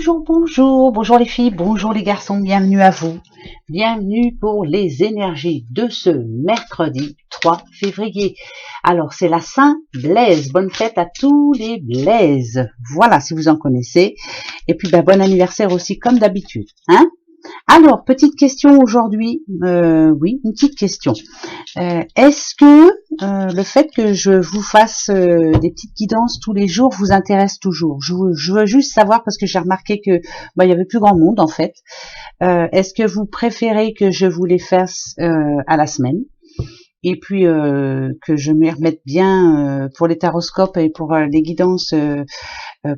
Bonjour, bonjour, bonjour les filles, bonjour les garçons, bienvenue à vous. Bienvenue pour les énergies de ce mercredi 3 février. Alors c'est la Saint-Blaise, bonne fête à tous les Blaises. Voilà, si vous en connaissez. Et puis bon anniversaire aussi comme d'habitude. Hein? Alors, petite question aujourd'hui, oui, une petite question. Est-ce que le fait que je vous fasse des petites guidances tous les jours vous intéresse toujours? Je veux juste savoir parce que j'ai remarqué que il y avait plus grand monde en fait. Est-ce que vous préférez que je vous les fasse à la semaine? Et puis que je m'y remette bien pour les taroscopes et pour les guidances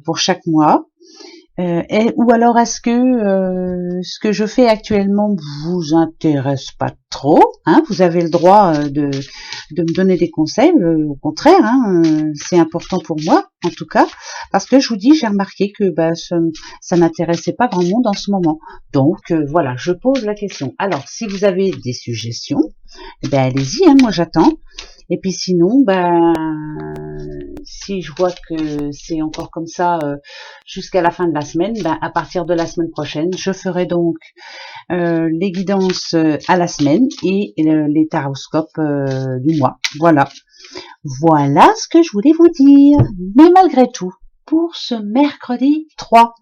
pour chaque mois? Ou alors est-ce que ce que je fais actuellement vous intéresse pas trop, hein? Vous avez le droit de me donner des conseils, au contraire, hein, c'est important pour moi en tout cas, parce que je vous dis, j'ai remarqué que ça n'intéressait pas grand monde en ce moment. Donc voilà, je pose la question. Alors si vous avez des suggestions, allez-y, hein, moi j'attends. Et puis sinon, si je vois que c'est encore comme ça jusqu'à la fin de la semaine, à partir de la semaine prochaine, je ferai donc les guidances à la semaine et les taroscopes du mois. Voilà. Voilà ce que je voulais vous dire. Mais malgré tout, pour ce mercredi 3,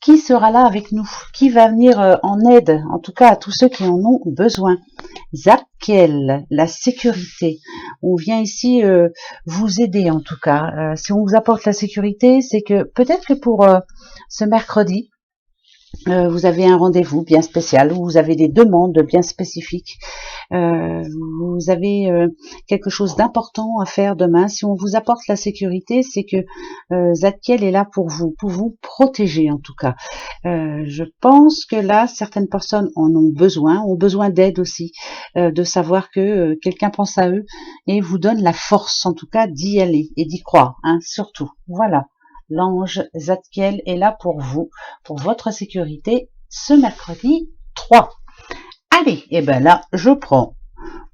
qui sera là avec nous? Qui va venir en aide, en tout cas à tous ceux qui en ont besoin? Zadkiel, la sécurité. On vient ici vous aider en tout cas. Si on vous apporte la sécurité, c'est que peut-être que pour ce mercredi, vous avez un rendez-vous bien spécial, ou vous avez des demandes bien spécifiques, vous avez quelque chose d'important à faire demain. Si on vous apporte la sécurité, c'est que Zadkiel est là pour vous protéger en tout cas. Je pense que là, certaines personnes en ont besoin d'aide aussi, de savoir que quelqu'un pense à eux et vous donne la force en tout cas d'y aller et d'y croire, hein, surtout. Voilà. L'ange Zadkiel est là pour vous, pour votre sécurité, ce mercredi 3. Allez, et là, je prends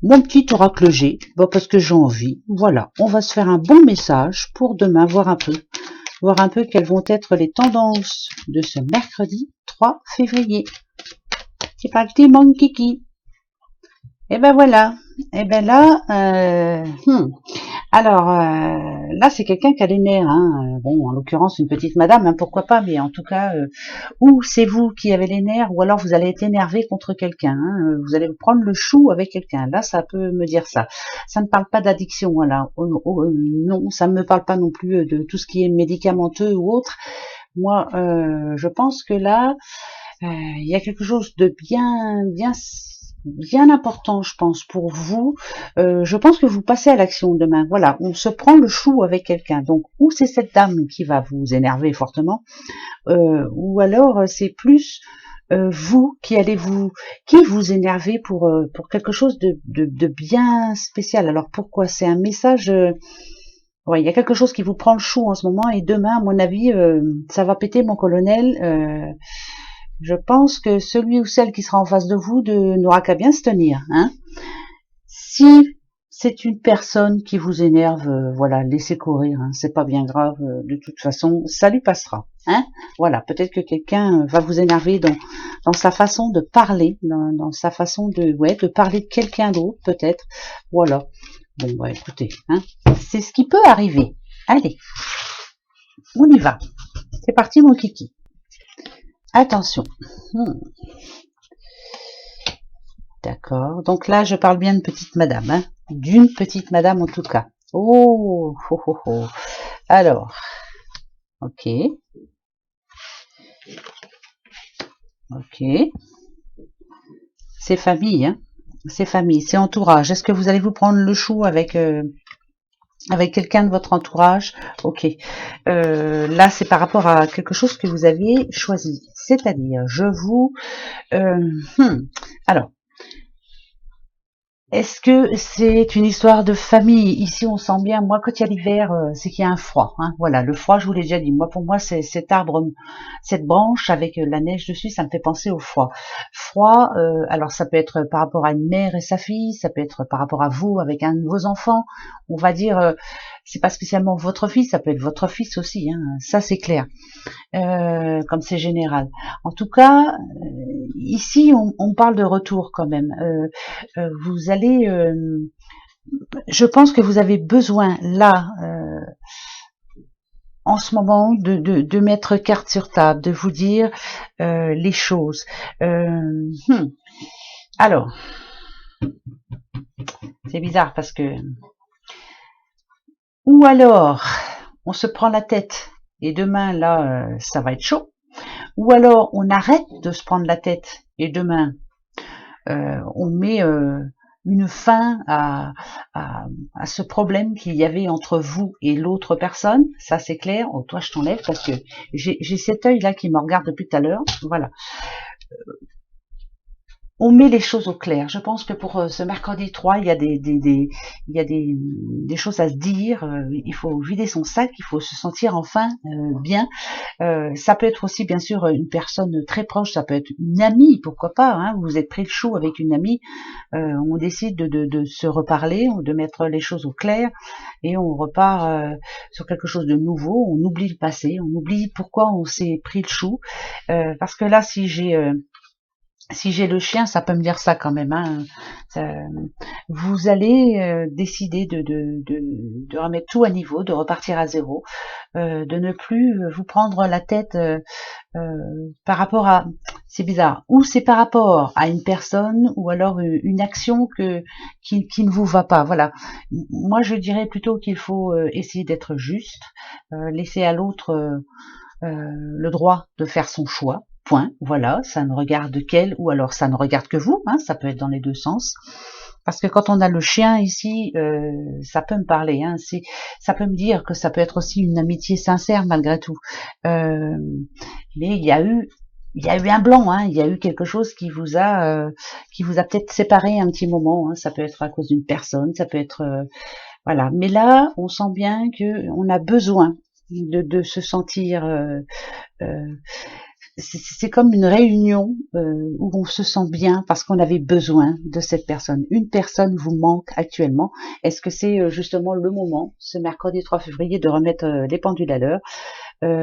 mon petit oracle G, parce que j'ai envie. Voilà, on va se faire un bon message pour demain, voir un peu quelles vont être les tendances de ce mercredi 3 février. C'est parti, mon kiki. Et voilà. Et là, alors là c'est quelqu'un qui a les nerfs, hein. Bon, en l'occurrence une petite madame, hein, pourquoi pas, mais en tout cas, ou c'est vous qui avez les nerfs, ou alors vous allez être énervé contre quelqu'un, hein, vous allez prendre le chou avec quelqu'un. Là, ça peut me dire ça. Ça ne parle pas d'addiction, voilà. Non, ça ne me parle pas non plus de tout ce qui est médicamenteux ou autre. Moi, je pense que là, il y a quelque chose de bien important, je pense, pour vous. Je pense que vous passez à l'action demain. Voilà, on se prend le chou avec quelqu'un. Donc, ou c'est cette dame qui va vous énerver fortement, ou alors c'est plus vous qui vous énervez pour quelque chose de bien spécial. Alors pourquoi? C'est un message. Ouais, il y a quelque chose qui vous prend le chou en ce moment et demain, à mon avis, ça va péter, mon colonel. Je pense que celui ou celle qui sera en face de vous n'aura qu'à bien se tenir, hein. Si c'est une personne qui vous énerve, voilà, laissez courir, hein, c'est pas bien grave, de toute façon, ça lui passera, hein. Voilà, peut-être que quelqu'un va vous énerver dans sa façon de parler, dans sa façon de parler de quelqu'un d'autre, peut-être. Voilà. Bon, écoutez, hein, c'est ce qui peut arriver. Allez, on y va. C'est parti, mon kiki. Attention. D'accord. Donc là, je parle bien de petite madame, hein, d'une petite madame en tout cas. Oh. Alors, ok. C'est famille, hein. C'est famille, c'est entourage. Est-ce que vous allez vous prendre le chou avec quelqu'un de votre entourage? Ok. Là, c'est par rapport à quelque chose que vous aviez choisi. C'est-à-dire, alors, est-ce que c'est une histoire de famille? Ici, on sent bien, moi, quand il y a l'hiver, c'est qu'il y a un froid, hein. Voilà, le froid, je vous l'ai déjà dit. Moi, pour moi, c'est cet arbre, cette branche avec la neige dessus, ça me fait penser au froid. Froid, alors ça peut être par rapport à une mère et sa fille, ça peut être par rapport à vous avec un de vos enfants. On va dire, c'est pas spécialement votre fils, ça peut être votre fils aussi, hein, ça c'est clair, comme c'est général. En tout cas, ici on parle de retour quand même. Vous allez, je pense que vous avez besoin là, en ce moment, de mettre carte sur table, de vous dire les choses. Alors, c'est bizarre parce que, ou alors, on se prend la tête et demain là, ça va être chaud. Ou alors, on arrête de se prendre la tête et demain, on met une fin à ce problème qu'il y avait entre vous et l'autre personne. Ça, c'est clair. Oh, toi, je t'enlève parce que j'ai cet œil-là qui me regarde depuis tout à l'heure. Voilà. On met les choses au clair. Je pense que pour ce mercredi 3, il y a des choses à se dire. Il faut vider son sac, il faut se sentir enfin bien. Ça peut être aussi bien sûr une personne très proche, ça peut être une amie, pourquoi pas. Hein, vous vous êtes pris le chou avec une amie, on décide de se reparler, de mettre les choses au clair et on repart sur quelque chose de nouveau. On oublie le passé, on oublie pourquoi on s'est pris le chou. Parce que là, si j'ai le chien, ça peut me dire ça quand même. Hein. Vous allez décider de remettre tout à niveau, de repartir à zéro, de ne plus vous prendre la tête par rapport à... C'est bizarre. Ou c'est par rapport à une personne ou alors une action qui ne vous va pas. Voilà. Moi, je dirais plutôt qu'il faut essayer d'être juste, laisser à l'autre le droit de faire son choix. Point, voilà, ça ne regarde qu'elle ou alors ça ne regarde que vous, hein, ça peut être dans les deux sens. Parce que quand on a le chien ici, ça peut me parler, hein, ça peut me dire que ça peut être aussi une amitié sincère malgré tout. Mais il y a eu un blanc, hein, il y a eu quelque chose qui vous a peut-être séparé un petit moment. Hein, ça peut être à cause d'une personne, ça peut être voilà. Mais là, on sent bien que on a besoin de se sentir c'est comme une réunion où on se sent bien parce qu'on avait besoin de cette personne. Une personne vous manque actuellement. Est-ce que c'est justement le moment, ce mercredi 3 février, de remettre les pendules à l'heure?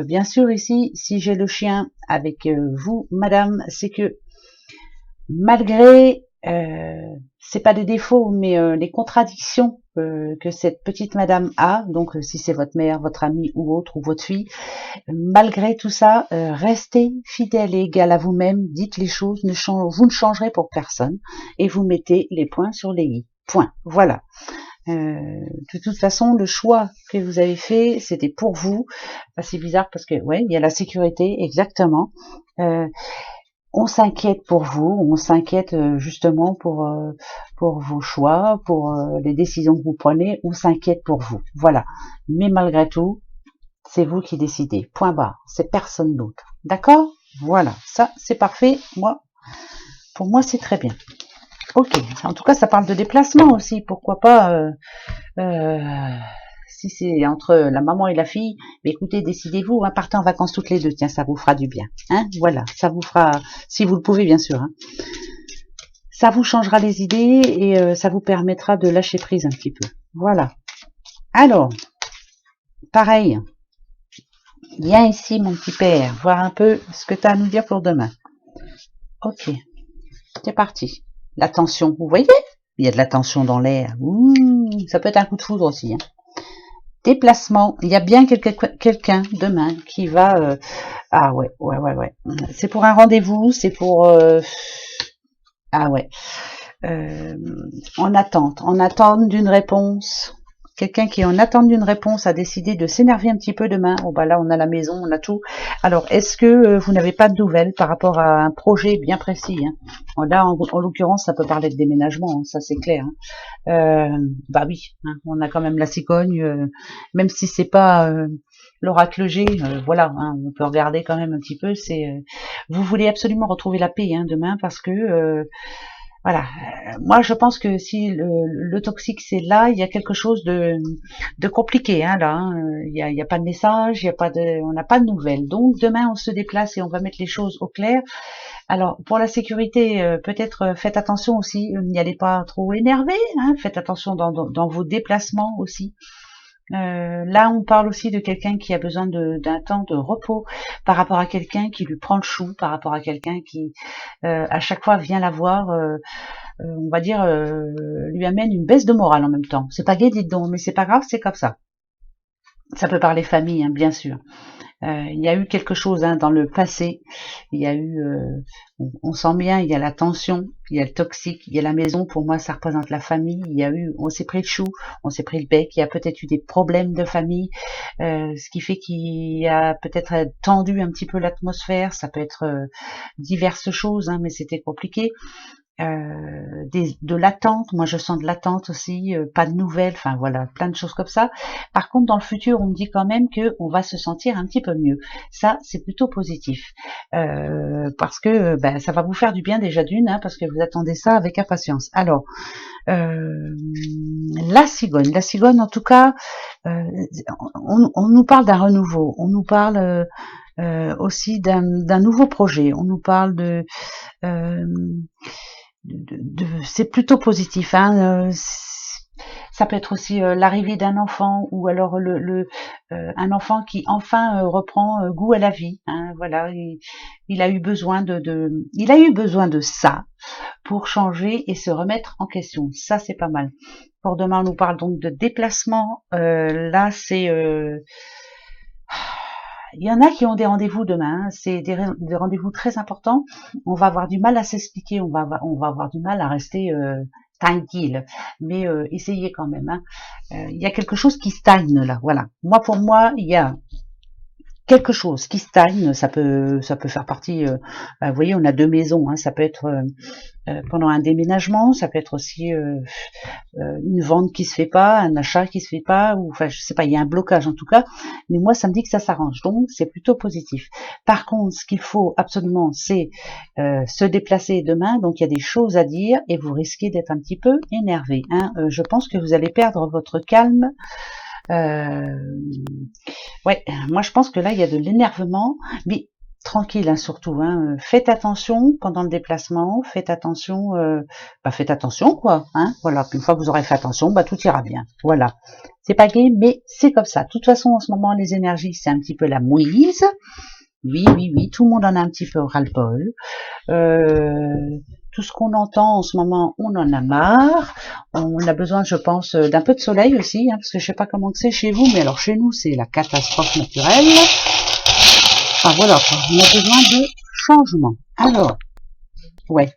Bien sûr, ici, si j'ai le chien avec vous, madame, c'est que malgré, c'est pas des défauts, mais les contradictions que cette petite madame a, donc si c'est votre mère, votre amie ou autre, ou votre fille, malgré tout ça, restez fidèle et égal à vous-même, dites les choses, vous ne changerez pour personne, et vous mettez les points sur les i. Point. Voilà. De toute façon, le choix que vous avez fait, c'était pour vous. C'est bizarre parce que, ouais, il y a la sécurité, exactement. On s'inquiète pour vous, on s'inquiète justement pour vos choix, pour les décisions que vous prenez, on s'inquiète pour vous. Voilà. Mais malgré tout, c'est vous qui décidez. Point barre. C'est personne d'autre. D'accord? Voilà. Ça, c'est parfait. Pour moi, c'est très bien. Ok. En tout cas, ça parle de déplacement aussi. Pourquoi pas si c'est entre la maman et la fille, mais écoutez, décidez-vous, hein, partez en vacances toutes les deux, tiens, ça vous fera du bien. Hein, voilà, ça vous fera, si vous le pouvez bien sûr, hein. Ça vous changera les idées et ça vous permettra de lâcher prise un petit peu. Voilà. Alors, pareil, viens ici mon petit père, voir un peu ce que tu as à nous dire pour demain. Ok, c'est parti. La tension, vous voyez? Il y a de la tension dans l'air. Ça peut être un coup de foudre aussi, hein. Déplacement, il y a bien quelqu'un demain qui va... ah ouais. C'est pour un rendez-vous, c'est pour... ah ouais. En attente d'une réponse. Quelqu'un qui est en attente d'une réponse a décidé de s'énerver un petit peu demain. Oh bah là, on a la maison, on a tout. Alors, est-ce que vous n'avez pas de nouvelles par rapport à un projet bien précis, hein? Là, en l'occurrence, ça peut parler de déménagement, hein, ça c'est clair. Hein. Bah oui, hein, on a quand même la cigogne, même si c'est pas l'oracle G, voilà, hein, on peut regarder quand même un petit peu. Vous voulez absolument retrouver la paix, hein, demain parce que voilà, moi je pense que si le toxique c'est là, il y a quelque chose de compliqué, hein, là. Hein. Il y a pas de message, on n'a pas de nouvelles. Donc demain on se déplace et on va mettre les choses au clair. Alors pour la sécurité, peut-être faites attention aussi, n'y allez pas trop énervé, hein, faites attention dans vos déplacements aussi. Là, on parle aussi de quelqu'un qui a besoin d'un temps de repos par rapport à quelqu'un qui lui prend le chou, par rapport à quelqu'un qui, à chaque fois, vient la voir, on va dire, lui amène une baisse de morale en même temps. C'est pas gai, dites donc, mais c'est pas grave, c'est comme ça. Ça peut parler famille, hein, bien sûr. Il y a eu quelque chose hein, dans le passé. Il y a eu, on sent bien, il y a la tension, il y a le toxique, il y a la maison. Pour moi, ça représente la famille. Il y a eu, on s'est pris le chou, on s'est pris le bec. Il y a peut-être eu des problèmes de famille, ce qui fait qu'il y a peut-être tendu un petit peu l'atmosphère. Ça peut être diverses choses, hein, mais c'était compliqué. De l'attente, moi je sens de l'attente aussi, pas de nouvelles, enfin voilà, plein de choses comme ça. Par contre, dans le futur, on me dit quand même que on va se sentir un petit peu mieux. Ça, c'est plutôt positif, parce que ben, ça va vous faire du bien déjà d'une, hein, parce que vous attendez ça avec impatience. Alors, la cigogne, en tout cas, on nous parle d'un renouveau, on nous parle aussi d'un nouveau projet, on nous parle c'est plutôt positif, hein. Ça peut être aussi l'arrivée d'un enfant ou alors un enfant qui enfin reprend goût à la vie, hein, voilà, il a eu besoin il a eu besoin de ça pour changer et se remettre en question. Ça, c'est pas mal. Pour demain, on nous parle donc de déplacement. Là, c'est il y en a qui ont des rendez-vous demain, hein. C'est des rendez-vous très importants. On va avoir du mal à s'expliquer, on va avoir du mal à rester tranquille, mais essayez quand même. Hein. Il y a quelque chose qui stagne là, voilà. Moi, pour moi, il y a quelque chose qui stagne, ça peut faire partie. Vous voyez, on a deux maisons, hein, ça peut être pendant un déménagement, ça peut être aussi une vente qui se fait pas, un achat qui se fait pas, ou enfin je sais pas, il y a un blocage en tout cas. Mais moi, ça me dit que ça s'arrange, donc c'est plutôt positif. Par contre, ce qu'il faut absolument, c'est se déplacer demain. Donc il y a des choses à dire et vous risquez d'être un petit peu énervé. Hein. Je pense que vous allez perdre votre calme. Ouais, moi je pense que là il y a de l'énervement, mais tranquille hein, surtout. Hein. Faites attention pendant le déplacement, faites attention, faites attention quoi. Hein, voilà. Puis une fois que vous aurez fait attention, tout ira bien. Voilà. C'est pas gai, mais c'est comme ça. De toute façon, en ce moment, les énergies, c'est un petit peu la mouise. Oui, oui, oui, tout le monde en a un petit peu ras-le-bol. Tout ce qu'on entend en ce moment, on en a marre. On a besoin, je pense, d'un peu de soleil aussi, hein, parce que je sais pas comment c'est chez vous, mais alors chez nous, c'est la catastrophe naturelle. Enfin voilà, on a besoin de changement. Alors, ouais,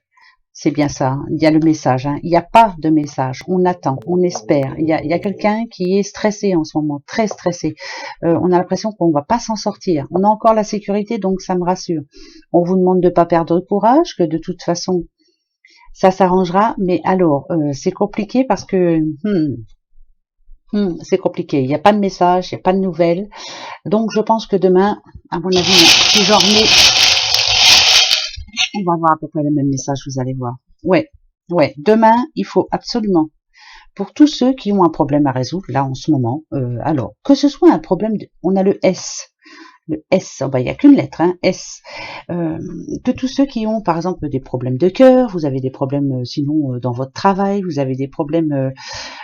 c'est bien ça. Hein. Il y a le message. Hein. Il n'y a pas de message. On attend, on espère. Il y a quelqu'un qui est stressé en ce moment, très stressé. On a l'impression qu'on ne va pas s'en sortir. On a encore la sécurité, donc ça me rassure. On vous demande de ne pas perdre courage, que de toute façon, ça s'arrangera. Mais alors, c'est compliqué parce que c'est compliqué. Il n'y a pas de message, il n'y a pas de nouvelles. Donc, je pense que demain, à mon avis, si j'en remets, on va avoir à peu près le même message, vous allez voir. Ouais. Demain, il faut absolument, pour tous ceux qui ont un problème à résoudre, là, en ce moment, alors, que ce soit un problème, on a le S. Le S, il n'y a qu'une lettre, hein, S. Que tous ceux qui ont, par exemple, des problèmes de cœur, vous avez des problèmes, sinon, dans votre travail, vous avez des problèmes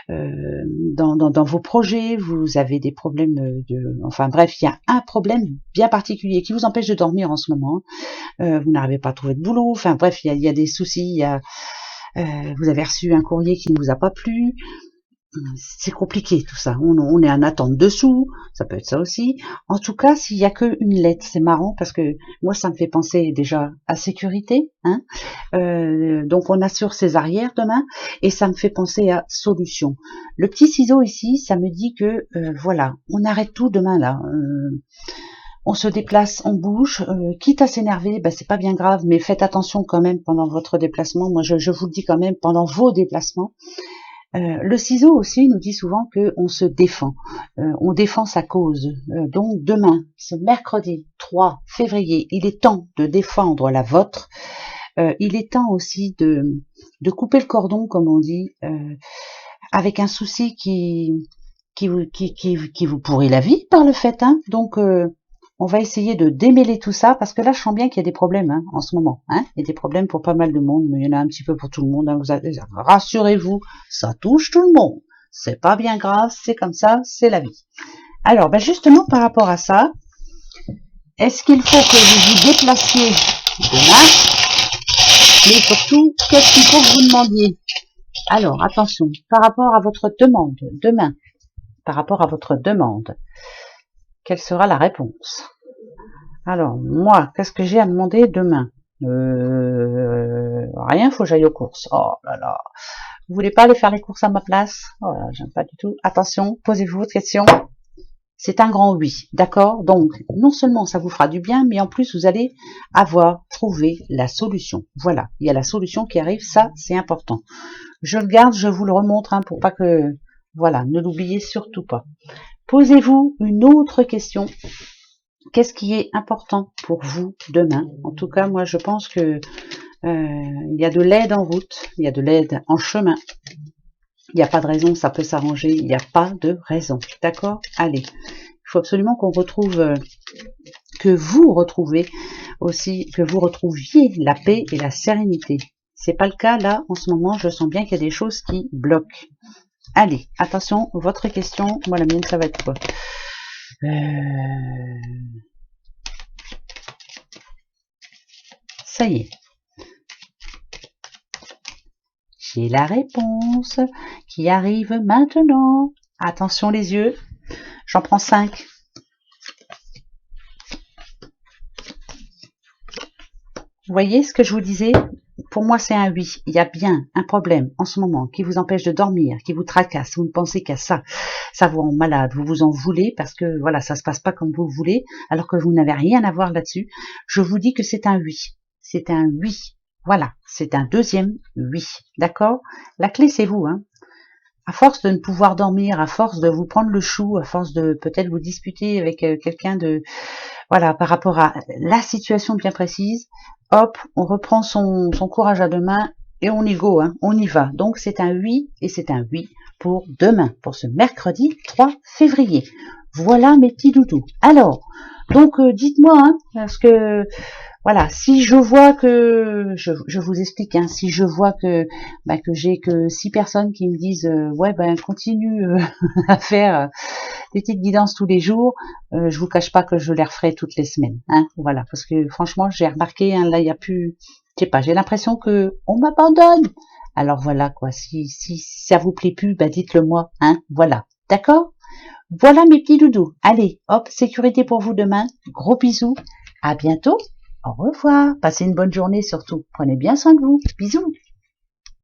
dans vos projets, vous avez des problèmes enfin bref, il y a un problème bien particulier qui vous empêche de dormir en ce moment. Vous n'arrivez pas à trouver de boulot, enfin bref, il y a des soucis, vous avez reçu un courrier qui ne vous a pas plu. C'est compliqué tout ça, on est en attente dessous, ça peut être ça aussi. En tout cas, s'il y a qu'une lettre, c'est marrant parce que moi ça me fait penser déjà à sécurité, hein. Donc on assure ses arrières demain et ça me fait penser à solution. Le petit ciseau ici, ça me dit que voilà, on arrête tout demain là. On se déplace, on bouge, quitte à s'énerver, c'est pas bien grave, mais faites attention quand même pendant votre déplacement. Moi je vous le dis quand même pendant vos déplacements. Le ciseau aussi nous dit souvent qu'on se défend, on défend sa cause. Donc demain, ce mercredi 3 février, il est temps de défendre la vôtre. Il est temps aussi de couper le cordon, comme on dit, avec un souci qui vous pourrit la vie par le fait. Hein. Donc on va essayer de démêler tout ça, parce que là, je sens bien qu'il y a des problèmes en ce moment. Hein. Il y a des problèmes pour pas mal de monde, mais il y en a un petit peu pour tout le monde. Hein. Rassurez-vous, ça touche tout le monde. c'est pas bien grave, c'est comme ça, c'est la vie. Alors, ben justement, par rapport à ça, est-ce qu'il faut que vous vous déplaciez demain? Mais surtout, qu'est-ce qu'il faut que vous demandiez? Alors, attention, par rapport à votre demande, demain, par rapport à votre demande, quelle sera la réponse? Alors, moi, qu'est-ce que j'ai à demander demain? Rien, faut que j'aille aux courses. Oh là là. Vous voulez pas aller faire les courses à ma place? Oh là, j'aime pas du tout. Attention, posez-vous votre question. C'est un grand oui, d'accord? Donc, non seulement ça vous fera du bien, mais en plus, vous allez avoir trouvé la solution. Voilà, il y a la solution qui arrive, ça, c'est important. Je le garde, je vous le remontre, hein, pour pas que... Voilà, ne l'oubliez surtout pas. Posez-vous une autre question. Qu'est-ce qui est important pour vous demain? En tout cas, moi, je pense que il y a de l'aide en route, il y a de l'aide en chemin. Il n'y a pas de raison, ça peut s'arranger, il n'y a pas de raison. D'accord? Allez, il faut absolument qu'on retrouve, que vous retrouviez la paix et la sérénité. C'est pas le cas là, en ce moment, je sens bien qu'il y a des choses qui bloquent. Allez, attention, votre question, moi la mienne, ça va être quoi? Ça y est. J'ai la réponse qui arrive maintenant. Attention les yeux, j'en prends 5. Vous voyez ce que je vous disais? Pour moi, c'est un oui. Il y a bien un problème en ce moment qui vous empêche de dormir, qui vous tracasse. Vous ne pensez qu'à ça. Ça vous rend malade. Vous vous en voulez parce que voilà, ça se passe pas comme vous voulez, alors que vous n'avez rien à voir là-dessus. Je vous dis que c'est un oui. C'est un oui. Voilà, c'est un deuxième oui. D'accord? La clé, c'est vous, hein. À force de ne pouvoir dormir, à force de vous prendre le chou, à force de peut-être vous disputer avec quelqu'un de... Voilà, par rapport à la situation bien précise, hop, on reprend son courage à deux mains et on y go, hein, on y va. Donc c'est un oui et c'est un oui pour demain, pour ce mercredi 3 février. Voilà mes petits doudous. Alors, donc dites-moi, hein, parce que... Voilà, si je vois que, je vous explique, hein, si je vois que j'ai que 6 personnes qui me disent ouais ben continue à faire des petites guidances tous les jours, je vous cache pas que je les referai toutes les semaines, hein, voilà, parce que franchement j'ai remarqué, hein, là il y a plus, je sais pas, j'ai l'impression que on m'abandonne. Alors voilà quoi, si ça vous plaît plus, bah dites-le moi, hein, voilà, d'accord? Voilà mes petits doudous. Allez, hop, sécurité pour vous demain. Gros bisous. À bientôt. Au revoir. Passez une bonne journée surtout. Prenez bien soin de vous. Bisous.